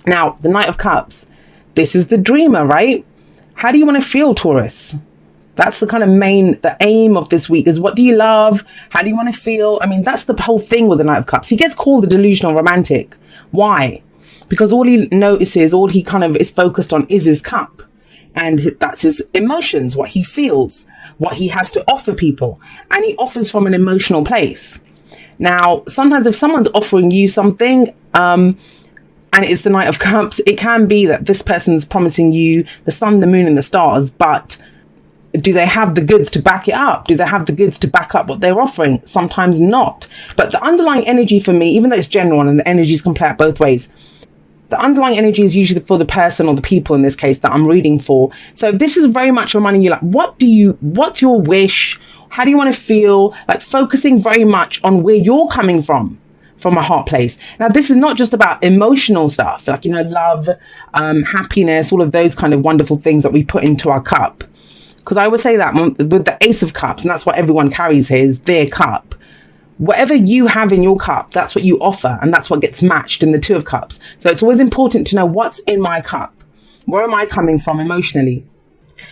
Now, the Knight of Cups, this is the dreamer, right? How do you want to feel, Taurus? That's the kind of the aim of this week is, what do you love? How do you want to feel? I mean, that's the whole thing with the Knight of Cups. He gets called the delusional romantic. Why? Because all he notices, all he kind of is focused on is his cup. And that's his emotions, what he feels, what he has to offer people. And he offers from an emotional place. Now, sometimes if someone's offering you something, and it's the Knight of Cups, it can be that this person's promising you the sun, the moon, and the stars, but do they have the goods to back it up? Do they have the goods to back up what they're offering? Sometimes not. But the underlying energy for me, even though it's general and the energies can play out both ways, the underlying energy is usually for the person or the people in this case that I'm reading for. So this is very much reminding you, like, what's your wish? How do you want to feel? Like, focusing very much on where you're coming from a heart place. Now, this is not just about emotional stuff, like, love, happiness, all of those kind of wonderful things that we put into our cup. Because I would say that with the Ace of Cups, and that's what everyone carries here, is their cup. Whatever you have in your cup, that's what you offer. And that's what gets matched in the Two of Cups. So it's always important to know what's in my cup. Where am I coming from emotionally?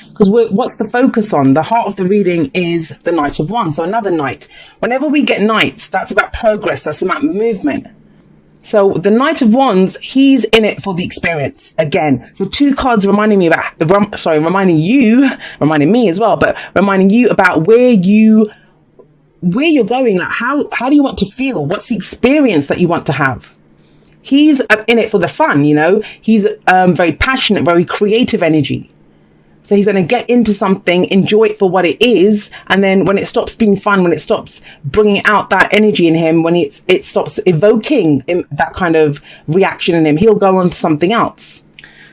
Because what's the focus on? The heart of the reading is the Knight of Wands. So another knight. Whenever we get knights, that's about progress. That's about movement. So the Knight of Wands, he's in it for the experience again. So two cards reminding me about, reminding me as well, but reminding you about where you're going. Like, how do you want to feel? What's the experience that you want to have? He's in it for the fun, He's very passionate, very creative energy. So he's going to get into something, enjoy it for what it is. And then when it stops being fun, when it stops bringing out that energy in him, when it stops evoking that kind of reaction in him, he'll go on to something else.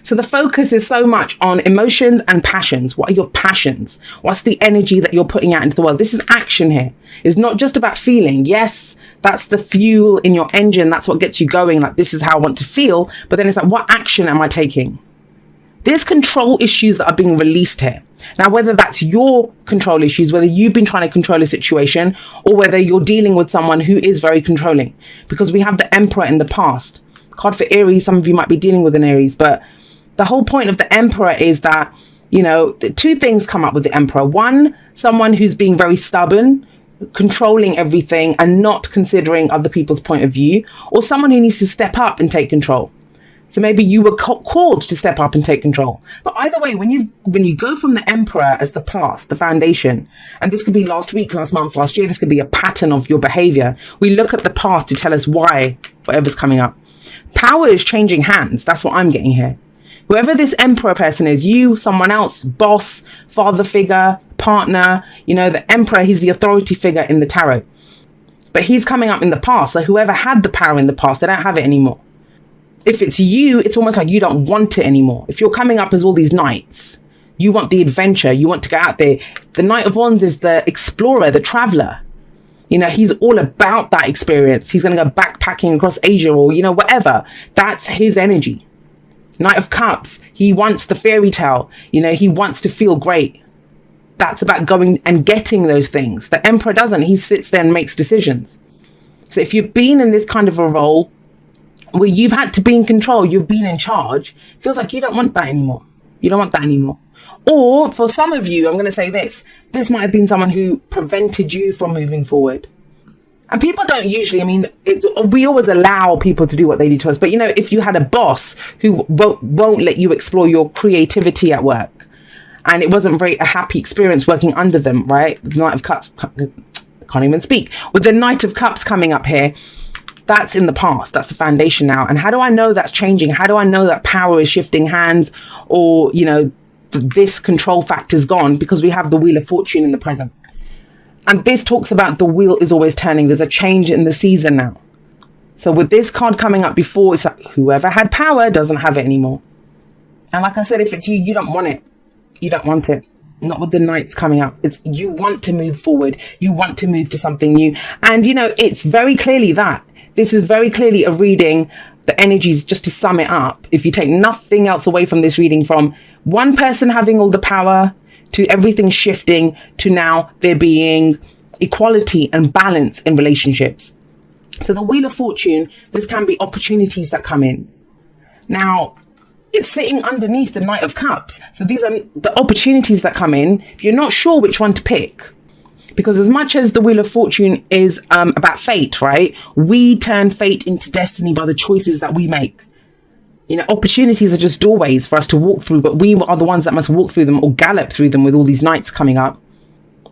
So the focus is so much on emotions and passions. What are your passions? What's the energy that you're putting out into the world? This is action here. It's not just about feeling. Yes, that's the fuel in your engine. That's what gets you going. Like, this is how I want to feel. But then it's like, what action am I taking? There's control issues that are being released here. Now, whether that's your control issues, whether you've been trying to control a situation, or whether you're dealing with someone who is very controlling, because we have the Emperor in the past. Card for Aries, some of you might be dealing with an Aries, but the whole point of the Emperor is that, the two things come up with the Emperor. One, someone who's being very stubborn, controlling everything and not considering other people's point of view, or someone who needs to step up and take control. So maybe you were called to step up and take control. But either way, when you go from the Emperor as the past, the foundation, and this could be last week, last month, last year, this could be a pattern of your behavior. We look at the past to tell us why whatever's coming up. Power is changing hands. That's what I'm getting here. Whoever this Emperor person is, you, someone else, boss, father figure, partner, the Emperor, he's the authority figure in the tarot. But he's coming up in the past. So whoever had the power in the past, they don't have it anymore. If it's you, it's almost like you don't want it anymore. If you're coming up as all these knights, you want the adventure, you want to go out there. The Knight of Wands is the explorer, the traveler. He's all about that experience. He's going to go backpacking across Asia or, whatever. That's his energy. Knight of Cups, he wants the fairy tale. He wants to feel great. That's about going and getting those things. The Emperor doesn't. He sits there and makes decisions. So if you've been in this kind of a role where you've had to be in control, you've been in charge, feels like you don't want that anymore. You don't want that anymore. Or for some of you, I'm going to say this might have been someone who prevented you from moving forward. And people don't usually, we always allow people to do what they do to us. But, if you had a boss who won't let you explore your creativity at work, and it wasn't a happy experience working under them, right? The Knight of Cups, I can't even speak. With the Knight of Cups coming up here, that's in the past. That's the foundation now. And how do I know that's changing? How do I know that power is shifting hands, or, this control factor is gone? Because we have the Wheel of Fortune in the present. And this talks about the wheel is always turning. There's a change in the season now. So with this card coming up before, it's like whoever had power doesn't have it anymore. And like I said, if it's you, you don't want it. You don't want it. Not with the knights coming up. It's you want to move forward. You want to move to something new. And, it's very clearly that. This is very clearly a reading, the energies, just to sum it up. If you take nothing else away from this reading, from one person having all the power to everything shifting to now there being equality and balance in relationships. So the Wheel of Fortune, this can be opportunities that come in. Now, it's sitting underneath the Knight of Cups. So these are the opportunities that come in. If you're not sure which one to pick, because as much as the Wheel of Fortune is about fate, right? We turn fate into destiny by the choices that we make. You know, opportunities are just doorways for us to walk through, but we are the ones that must walk through them or gallop through them with all these knights coming up.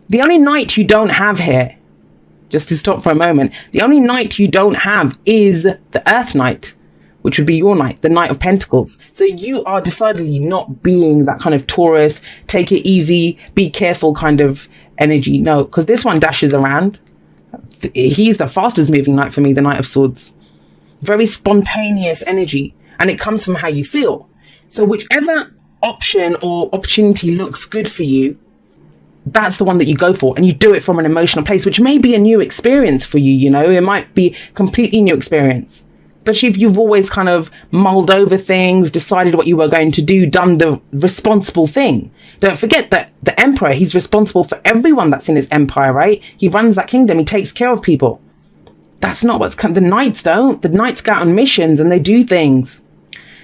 The only knight you don't have here, just to stop for a moment, the only knight you don't have is the Earth Knight, which would be your knight, the Knight of Pentacles. So you are decidedly not being that kind of Taurus, take it easy, be careful kind of energy. No, because this one dashes around. He's the fastest moving knight for me, the Knight of Swords. Very spontaneous energy. And it comes from how you feel. So whichever option or opportunity looks good for you, that's the one that you go for. And you do it from an emotional place, which may be a new experience for you. You know, it might be completely new experience. Especially if you've always kind of mulled over things, decided what you were going to do, done the responsible thing. Don't forget that the emperor, he's responsible for everyone that's in his empire, right? He runs that kingdom. He takes care of people. That's not what's come. The knights don't. The knights go out on missions and they do things.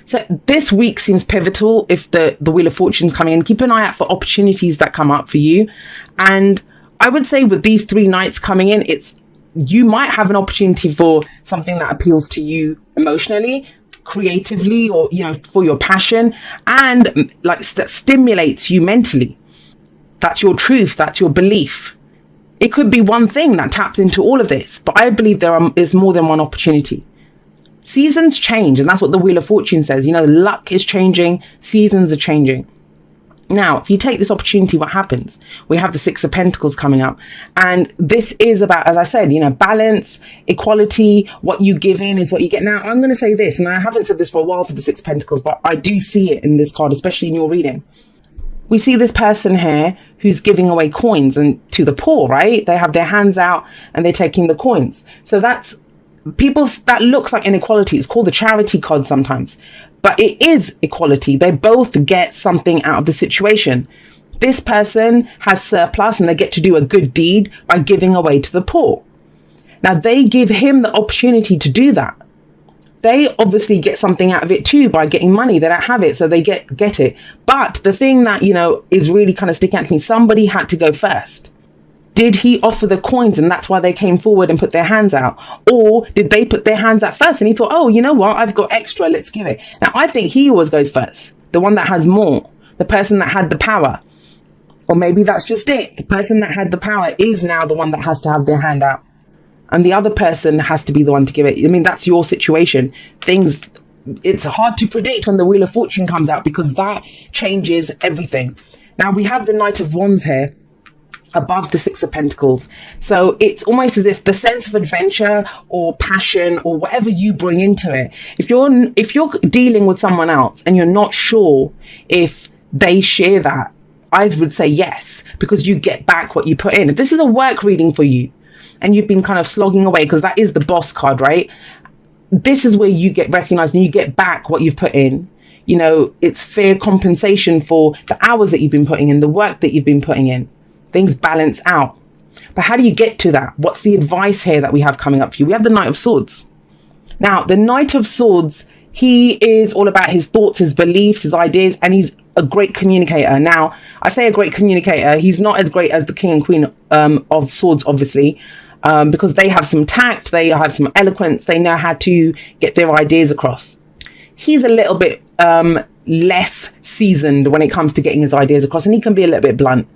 So this week seems pivotal if the Wheel of Fortune's coming in. Keep an eye out for opportunities that come up for you. And I would say with these 3 nights coming in, you might have an opportunity for something that appeals to you emotionally, creatively, or, you know, for your passion, and like stimulates you mentally. That's your truth. That's your belief. It could be one thing that taps into all of this, but I believe is more than one opportunity. Seasons change, and that's what the Wheel of Fortune says. You know, luck is changing, seasons are changing. Now, if you take this opportunity, what happens? We have the 6 of Pentacles coming up. And this is about, as I said, you know, balance, equality. What you give in is what you get. Now, I'm going to say this, and I haven't said this for a while for the 6 of Pentacles, but I do see it in this card, especially in your reading. We see this person here who's giving away coins and to the poor, right? They have their hands out and they're taking the coins. So that looks like inequality. It's called the charity card sometimes, but it is equality. They both get something out of the situation. This person has surplus and they get to do a good deed by giving away to the poor. Now they give him the opportunity to do that. They obviously get something out of it too by getting money. They don't have it, so they get it. But the thing that, you know, is really kind of sticking out to me, somebody had to go first. Did he offer the coins and that's why they came forward and put their hands out? Or did they put their hands out first and he thought, oh, you know what, I've got extra, let's give it. Now, I think he always goes first. The one that has more, the person that had the power. Or maybe that's just it. The person that had the power is now the one that has to have their hand out. And the other person has to be the one to give it. I mean, that's your situation. It's hard to predict when the Wheel of Fortune comes out because that changes everything. Now, we have the Knight of Wands here above the 6 of Pentacles. So it's almost as if the sense of adventure or passion or whatever you bring into it, if you're dealing with someone else and you're not sure if they share that, I would say yes, because you get back what you put in. If this is a work reading for you and you've been kind of slogging away, because that is the boss card, right? This is where you get recognized and you get back what you've put in. You know, it's fair compensation for the hours that you've been putting in, the work that you've been putting in. Things balance out. But how do you get to that? What's the advice here that we have coming up for you? We have the Knight of Swords. Now, the Knight of Swords, he is all about his thoughts, his beliefs, his ideas, and he's a great communicator. Now, I say a great communicator. He's not as great as the King and Queen of Swords, obviously, because they have some tact, they have some eloquence, they know how to get their ideas across. He's a little bit less seasoned when it comes to getting his ideas across, and he can be a little bit blunt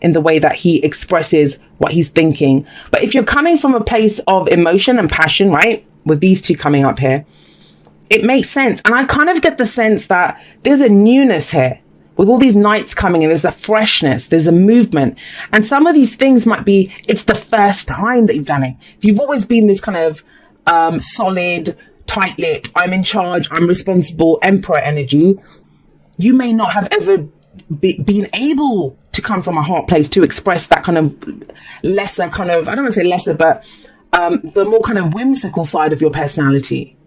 in the way that he expresses what he's thinking. But if you're coming from a place of emotion and passion, right, with these two coming up here, it makes sense. And I kind of get the sense that there's a newness here. With all these knights coming in, there's a freshness, there's a movement. And some of these things might be, it's the first time that you've done it. If you've always been this kind of solid, tight-lipped, I'm in charge, I'm responsible, emperor energy, you may not have ever been able to come from a heart place to express that kind of lesser kind of, I don't want to say lesser, but the more kind of whimsical side of your personality.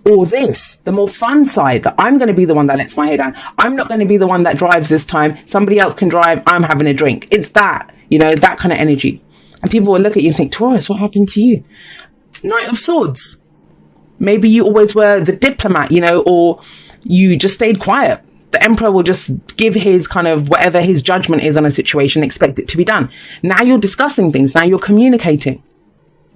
Or this, the more fun side, that I'm going to be the one that lets my hair down. I'm not going to be the one that drives this time. Somebody else can drive. I'm having a drink. It's that, you know, that kind of energy. And people will look at you and think, Taurus, what happened to you? Knight of Swords. Maybe you always were the diplomat, or you just stayed quiet. The emperor will just give his kind of whatever his judgment is on a situation, expect it to be done. Now you're discussing things. Now you're communicating.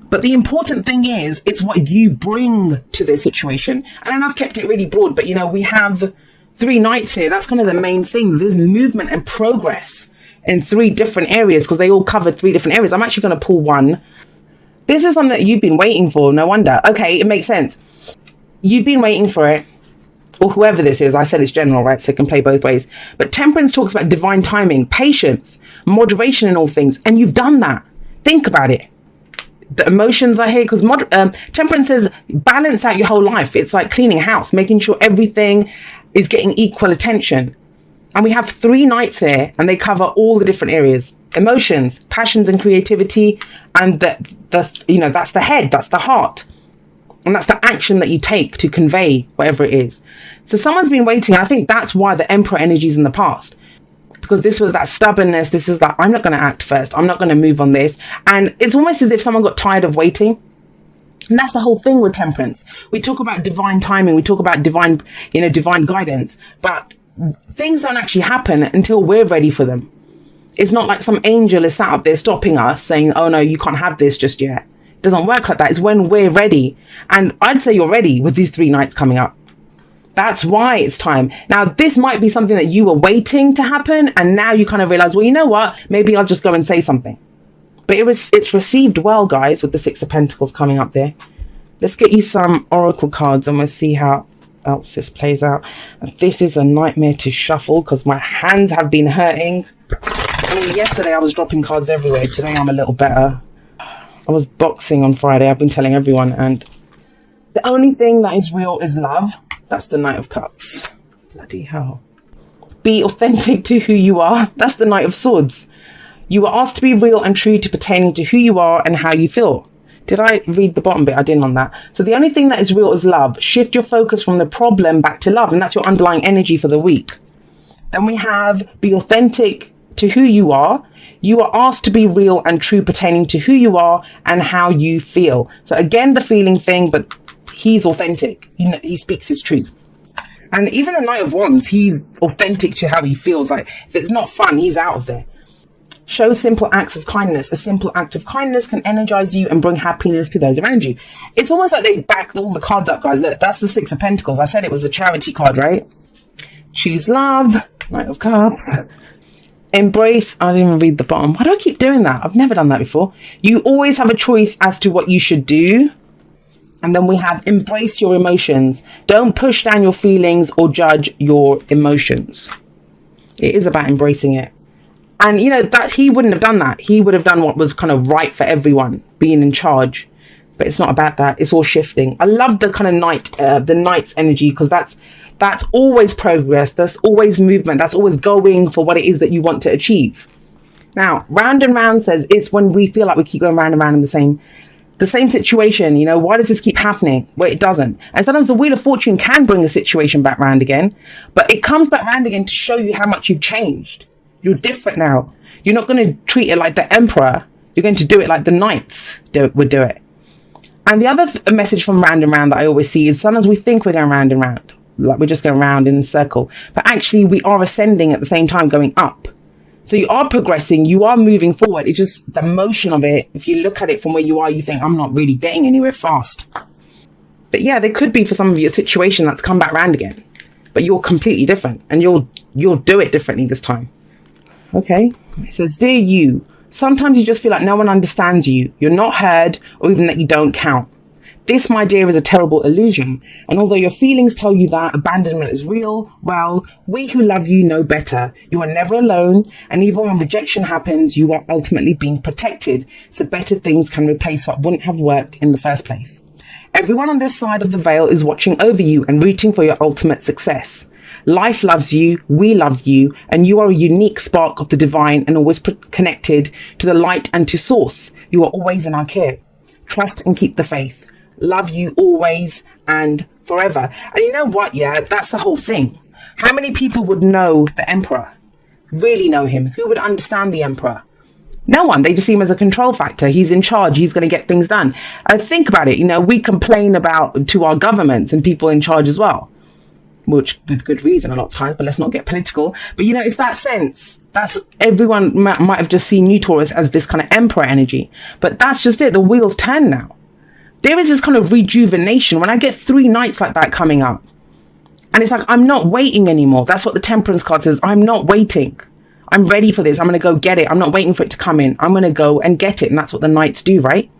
But the important thing is, it's what you bring to this situation. And I've kept it really broad, but we have 3 knights here. That's kind of the main thing. There's movement and progress in 3 different areas because they all cover 3 different areas. I'm actually going to pull one. This is something that you've been waiting for. No wonder. Okay, it makes sense. You've been waiting for it. Or whoever this is. I said it's general, right? So it can play both ways. But Temperance talks about divine timing, patience, moderation in all things. And you've done that. Think about it. The emotions are here because Temperance says balance out your whole life. It's like cleaning a house, making sure everything is getting equal attention. And we have 3 knights here and they cover all the different areas. Emotions, passions and creativity. And that's the head, that's the heart. And that's the action that you take to convey whatever it is. So someone's been waiting. And I think that's why the Emperor energy is in the past. Because this was that stubbornness. This is that I'm not going to act first. I'm not going to move on this. And it's almost as if someone got tired of waiting. And that's the whole thing with Temperance. We talk about divine timing. We talk about divine guidance. But things don't actually happen until we're ready for them. It's not like some angel is sat up there stopping us saying, oh no, you can't have this just yet. It doesn't work like that. It's when we're ready. And I'd say you're ready with these 3 nights coming up. That's why it's time. Now, this might be something that you were waiting to happen. And now you kind of realize, well, you know what? Maybe I'll just go and say something. But it's received well, guys, with the 6 of Pentacles coming up there. Let's get you some oracle cards and we'll see how else this plays out. And this is a nightmare to shuffle because my hands have been hurting. I mean, yesterday I was dropping cards everywhere. Today I'm a little better. I was boxing on Friday. I've been telling everyone. And the only thing that is real is love. That's the Knight of Cups. Bloody hell. Be authentic to who you are. That's the Knight of Swords. You were asked to be real and true to pertaining to who you are and how you feel. Did I read the bottom bit? I didn't on that. So the only thing that is real is love. Shift your focus from the problem back to love. And that's your underlying energy for the week. Then we have be authentic to who you are. You are asked to be real and true pertaining to who you are and how you feel. So again, the feeling thing, but he's authentic. He speaks his truth. And even the Knight of Wands, he's authentic to how he feels. Like if it's not fun, he's out of there. Show simple acts of kindness. A simple act of kindness can energize you and bring happiness to those around you. It's almost like they back all the cards up, guys. Look, that's the 6 of Pentacles. I said it was a charity card, right? Choose love. Knight of Cups. Embrace. I didn't even read the bottom. Why do I keep doing that? I've never done that before. You always have a choice as to what you should do. And then we have embrace your emotions. Don't push down your feelings or judge your emotions. It is about embracing it. And that he wouldn't have done that. He would have done what was kind of right for everyone, being in charge. But it's not about that. It's all shifting. I love the kind of the knight's energy, because that's always progress. That's always movement. That's always going for what it is that you want to achieve. Now, round and round says it's when we feel like we keep going round and round in the same situation. Why does this keep happening? Well, it doesn't. And sometimes the Wheel of Fortune can bring a situation back round again, but it comes back round again to show you how much you've changed. You're different now. You're not going to treat it like the Emperor. You're going to do it like the Knights would do it. And the other message from round and round that I always see is sometimes we think we're going round and round, like we're just going round in a circle, but actually we are ascending at the same time, going up. So you are progressing, you are moving forward. It's just the motion of it. If you look at it from where you are, you think, I'm not really getting anywhere fast. But yeah, there could be for some of you a situation that's come back round again, but you're completely different and you'll do it differently this time. Okay. It says, dear you, sometimes you just feel like no one understands you. You're not heard, or even that you don't count. This, my dear, is a terrible illusion. And although your feelings tell you that abandonment is real, well, we who love you know better. You are never alone. And even when rejection happens, you are ultimately being protected. So better things can replace what wouldn't have worked in the first place. Everyone on this side of the veil is watching over you and rooting for your ultimate success. Life loves you, we love you, and you are a unique spark of the divine and always connected to the light and to source. You are always in our care. Trust and keep the faith. Love you always and forever. And you know what? Yeah, that's the whole thing. How many people would know the Emperor? Really know him? Who would understand the Emperor? No one. They just see him as a control factor. He's in charge. He's going to get things done. Think about it. We complain about to our governments and people in charge as well, which with good reason a lot of times, but let's not get political. But it's that sense. That's everyone might have just seen you, Taurus, as this kind of emperor energy, but that's just it. The wheels turn now. There is this kind of rejuvenation when I get 3 nights like that coming up. And it's like, I'm not waiting anymore. That's what the Temperance card says. I'm not waiting. I'm ready for this. I'm going to go get it. I'm not waiting for it to come in. I'm going to go and get it. And that's what the Knights do, right?